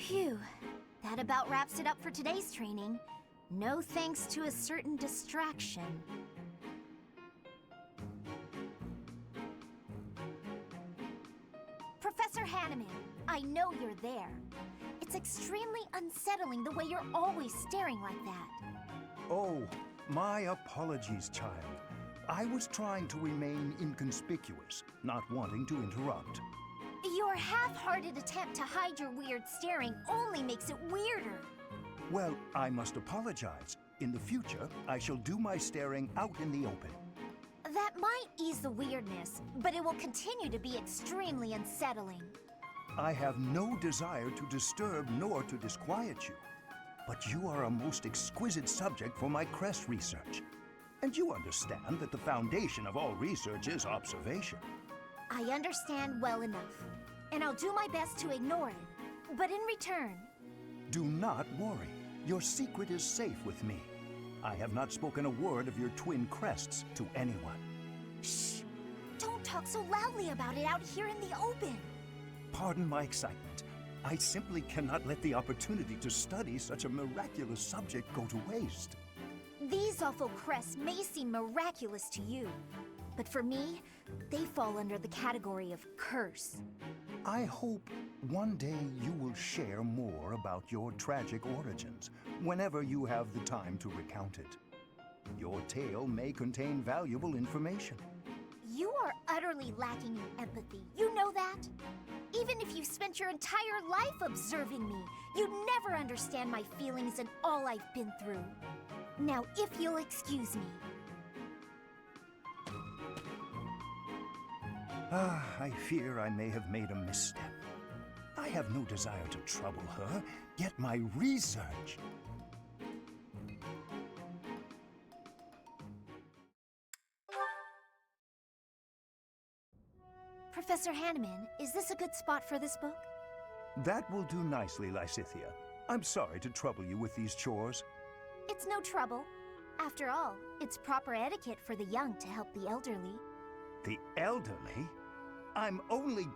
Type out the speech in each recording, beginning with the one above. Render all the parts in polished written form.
Phew. That about wraps it up for today's training. No thanks to a certain distraction. Professor Hanneman, I know you're there. It's extremely unsettling the way you're always staring like that. Oh, my apologies, child. I was trying to remain inconspicuous, not wanting to interrupt. Your half-hearted attempt to hide your weird staring only makes it weirder. Well, I must apologize. In the future, I shall do my staring out in the open. That might ease the weirdness, but it will continue to be extremely unsettling. I have no desire to disturb nor to disquiet you, but you are a most exquisite subject for my crest research. And you understand that the foundation of all research is observation. I understand well enough, and I'll do my best to ignore it. But in return... Do not worry. Your secret is safe with me. I have not spoken a word of your twin crests to anyone. Shh! Don't talk so loudly about it out here in the open. Pardon my excitement. I simply cannot let the opportunity to study such a miraculous subject go to waste. These awful crests may seem miraculous to you, but for me, they fall under the category of curse. I hope one day you will share more about your tragic origins, whenever you have the time to recount it. Your tale may contain valuable information. You are utterly lacking in empathy, you know that? Even if you've spent your entire life observing me, you'd never understand my feelings and all I've been through. Now, if you'll excuse me. I fear I may have made a misstep. I have no desire to trouble her, yet my research... Professor Hanneman, is this a good spot for this book? That will do nicely, Lysithea. I'm sorry to trouble you with these chores. It's no trouble. After all, it's proper etiquette for the young to help the elderly. The elderly? I'm only...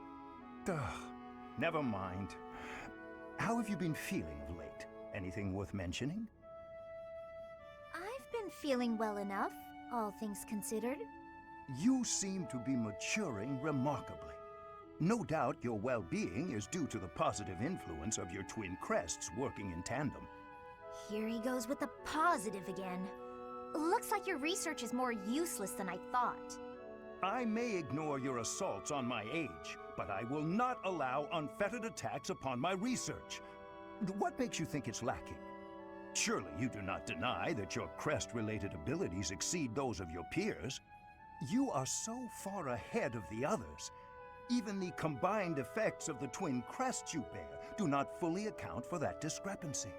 Never mind. How have you been feeling of late? Anything worth mentioning? I've been feeling well enough, all things considered. You seem to be maturing remarkably. No doubt your well-being is due to the positive influence of your twin crests working in tandem. Here he goes with the positive again. Looks like your research is more useless than I thought. I may ignore your assaults on my age, but I will not allow unfettered attacks upon my research. What makes you think it's lacking? Surely you do not deny that your crest-related abilities exceed those of your peers. You are so far ahead of the others. Even the combined effects of the twin crests you bear do not fully account for that discrepancy.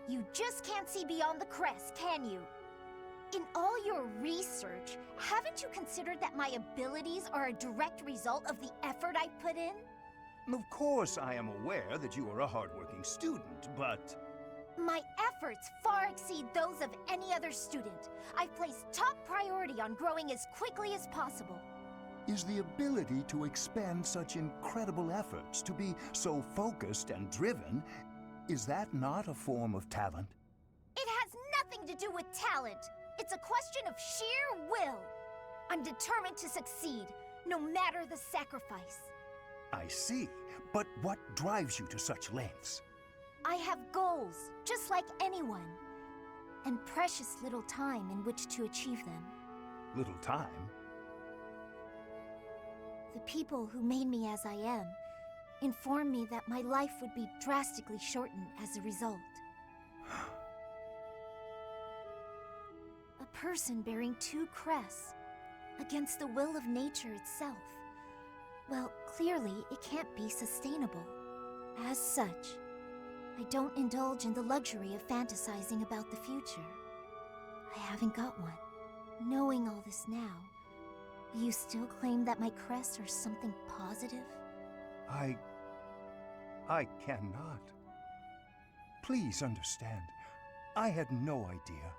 You just can't see beyond the crest, can you? In all your research, haven't you considered that my abilities are a direct result of the effort I've put in? Of course I am aware that you are a hardworking student, but... My efforts far exceed those of any other student. I've placed top priority on growing as quickly as possible. Is the ability to expend such incredible efforts, to be so focused and driven, is that not a form of talent? It has nothing to do with talent. It's a question of sheer will. I'm determined to succeed, no matter the sacrifice. I see, but what drives you to such lengths? I have goals, just like anyone, and precious little time in which to achieve them. Little time? The people who made me as I am informed me that my life would be drastically shortened as a result. A person bearing two crests, against the will of nature itself. Well, clearly it can't be sustainable. As such, I don't indulge in the luxury of fantasizing about the future. I haven't got one. Knowing all this now, will you still claim that my crests are something positive? I cannot. Please understand, I had no idea.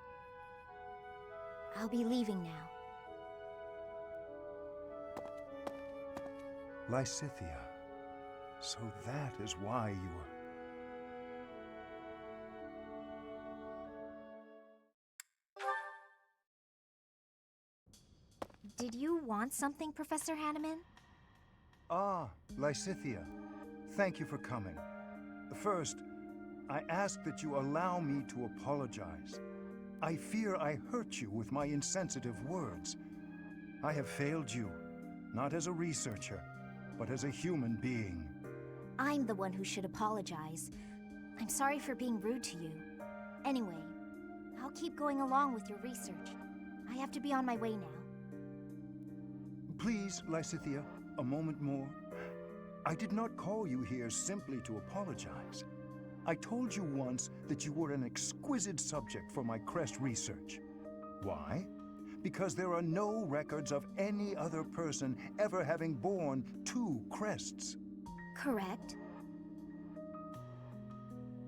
I'll be leaving now. Lysithea, so that is why you were... want something, Professor Hanneman? Ah, Lysithea. Thank you for coming. First, I ask that you allow me to apologize. I fear I hurt you with my insensitive words. I have failed you, not as a researcher, but as a human being. I'm the one who should apologize. I'm sorry for being rude to you. Anyway, I'll keep going along with your research. I have to be on my way now. Please, Lysithea, a moment more. I did not call you here simply to apologize. I told you once that you were an exquisite subject for my crest research. Why? Because there are no records of any other person ever having borne 2 crests. Correct.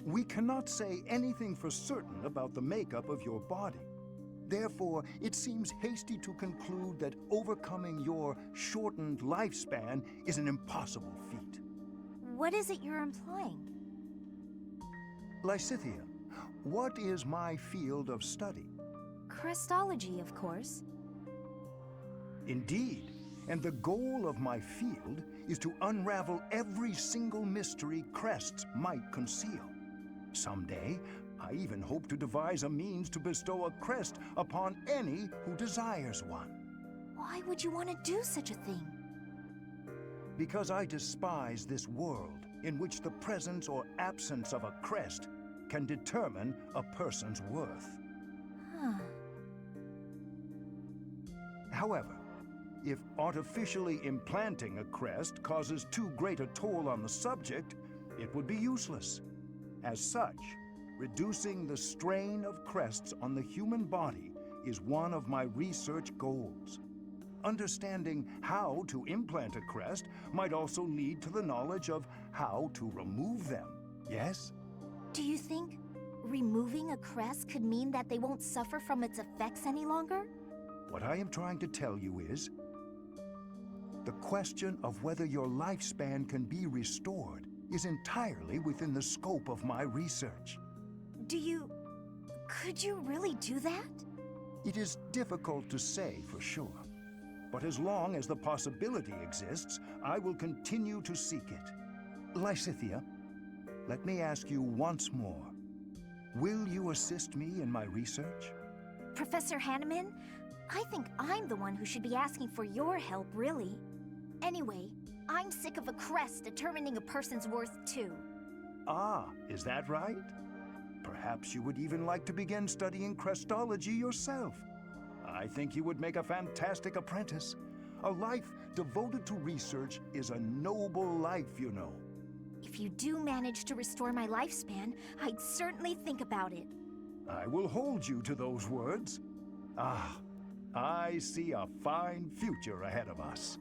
We cannot say anything for certain about the makeup of your body. Therefore, it seems hasty to conclude that overcoming your shortened lifespan is an impossible feat. What is it you're implying? Lysithea, what is my field of study? Crestology, of course. Indeed, and the goal of my field is to unravel every single mystery crests might conceal. Someday, I even hope to devise a means to bestow a crest upon any who desires one. Why would you want to do such a thing? Because I despise this world in which the presence or absence of a crest can determine a person's worth. Huh. However, if artificially implanting a crest causes too great a toll on the subject, it would be useless. As such, reducing the strain of crests on the human body is one of my research goals. Understanding how to implant a crest might also lead to the knowledge of how to remove them, yes? Do you think removing a crest could mean that they won't suffer from its effects any longer? What I am trying to tell you is, the question of whether your lifespan can be restored is entirely within the scope of my research. Could you really do that? It is difficult to say for sure, but as long as the possibility exists, I will continue to seek it. Lysithea, let me ask you once more. Will you assist me in my research? Professor Hanneman, I think I'm the one who should be asking for your help, really. Anyway, I'm sick of a crest determining a person's worth, too. Ah, is that right? Perhaps you would even like to begin studying crestology yourself. I think you would make a fantastic apprentice. A life devoted to research is a noble life, you know. If you do manage to restore my lifespan, I'd certainly think about it. I will hold you to those words. Ah, I see a fine future ahead of us.